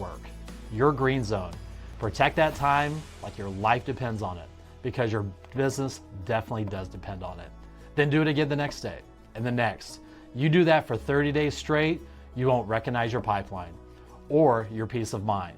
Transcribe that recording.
work, your green zone. Protect that time like your life depends on it, because your business definitely does depend on it. Then do it again the next day and the next. You do that for 30 days straight, you won't recognize your pipeline or your peace of mind.